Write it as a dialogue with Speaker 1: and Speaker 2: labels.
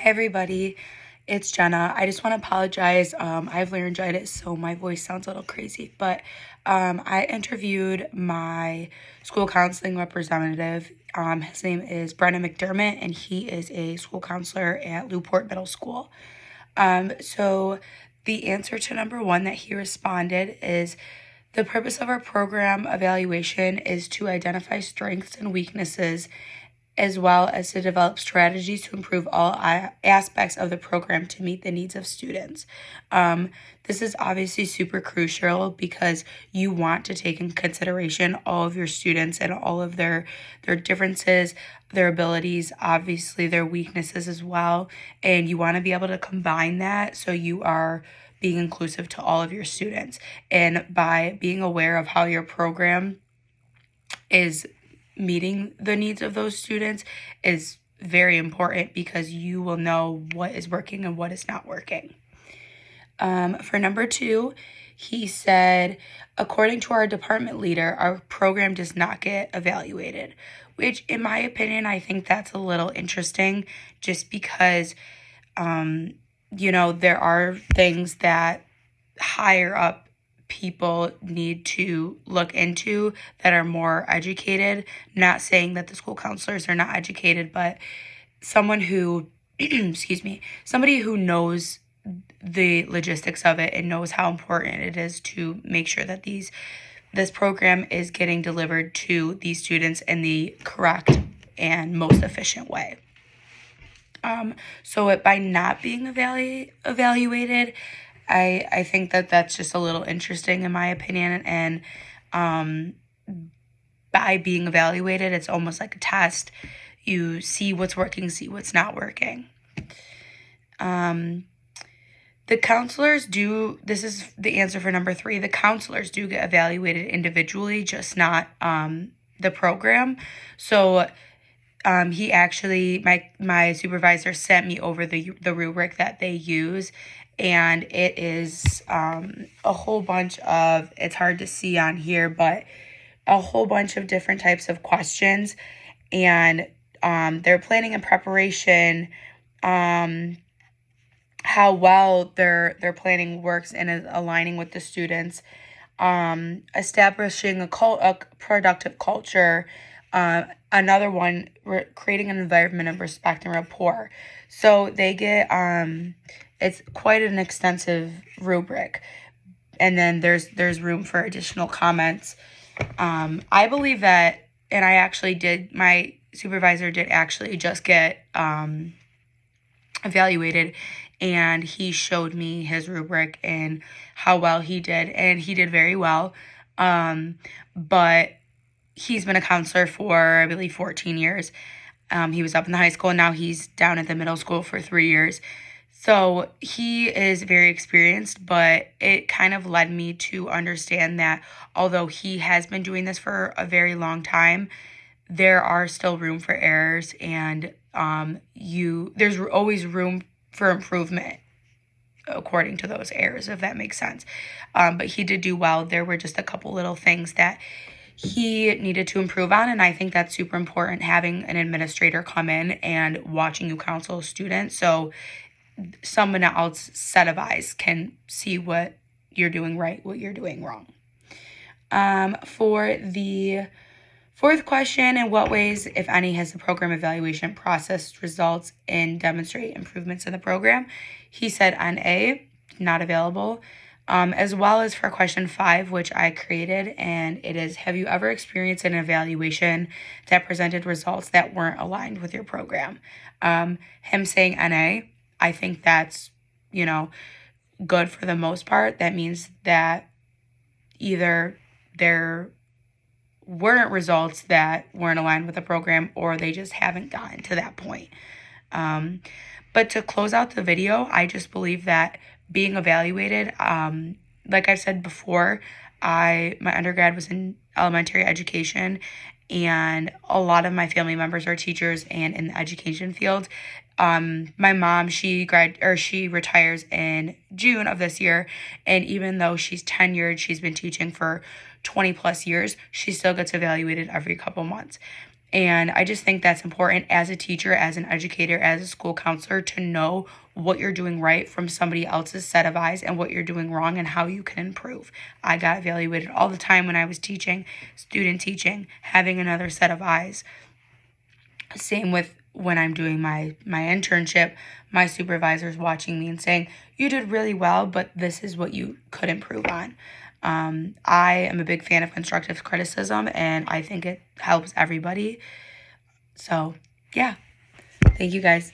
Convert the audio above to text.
Speaker 1: Hey everybody, it's Jenna. I just want to apologize. I have laryngitis, so my voice sounds a little crazy. But I interviewed my school counseling representative. His name is Brennan McDermott, and he is a school counselor at Newport Middle School. So the answer to number one that he responded is the purpose of our program evaluation is to identify strengths and weaknesses as well as to develop strategies to improve all aspects of the program to meet the needs of students. This is obviously super crucial because you want to take in consideration all of your students and all of their differences, their abilities, obviously their weaknesses as well, and you want to be able to combine that so you are being inclusive to all of your students. And by being aware of how your program is meeting the needs of those students is very important because you will know what is working and what is not working. For number two, he said, according to our department leader, our program does not get evaluated, which in my opinion, I think that's a little interesting just because, there are things that higher up people need to look into that are more educated. Not saying that the school counselors are not educated, but someone who, somebody who knows the logistics of it and knows how important it is to make sure that this program is getting delivered to these students in the correct and most efficient way. So by not being evaluated, I think that that's just a little interesting in my opinion. And by being evaluated, it's almost like a test. You see what's working, see what's not working. The counselors do, this is the answer for number three, the counselors do get evaluated individually, just not the program. So he actually, my supervisor sent me over the rubric that they use, and it is a whole bunch of, it's hard to see on here, but a whole bunch of different types of questions, and their planning and preparation, how well their planning works and is aligning with the students, establishing a productive culture, another one, creating an environment of respect and rapport. So they get, it's quite an extensive rubric. And then there's room for additional comments. I believe that, and my supervisor did actually just get evaluated, and he showed me his rubric and how well he did, and he did very well. But he's been a counselor for, I believe, 14 years. He was up in the high school, and now he's down at the middle school for 3 years. So he is very experienced, but it kind of led me to understand that although he has been doing this for a very long time, there are still room for errors, and there's always room for improvement according to those errors, if that makes sense. But he did do well. There were just a couple little things that he needed to improve on, and I think that's super important, having an administrator come in and watching you counsel a student, so someone else set of eyes can see what you're doing right, what you're doing wrong. For the fourth question, in what ways, if any, has the program evaluation process results in demonstrate improvements in the program? He said NA, not available. As well as for question 5, which I created, and it is, have you ever experienced an evaluation that presented results that weren't aligned with your program? Him saying NA, I think that's, good for the most part. That means that either there weren't results that weren't aligned with the program, or they just haven't gotten to that point. But to close out the video, I just believe that being evaluated, like I've said before, my undergrad was in elementary education, and a lot of my family members are teachers and in the education field. My mom, she retires in June of this year, and even though she's tenured, she's been teaching for 20 plus years, she still gets evaluated every couple months. And I just think that's important as a teacher, as an educator, as a school counselor, to know what you're doing right from somebody else's set of eyes and what you're doing wrong and how you can improve. I got evaluated all the time when I was teaching, student teaching, having another set of eyes. Same with when I'm doing my internship, my supervisor's watching me and saying, you did really well, but this is what you could improve on. I am a big fan of constructive criticism, and I think it helps everybody. So, yeah. Thank you, guys.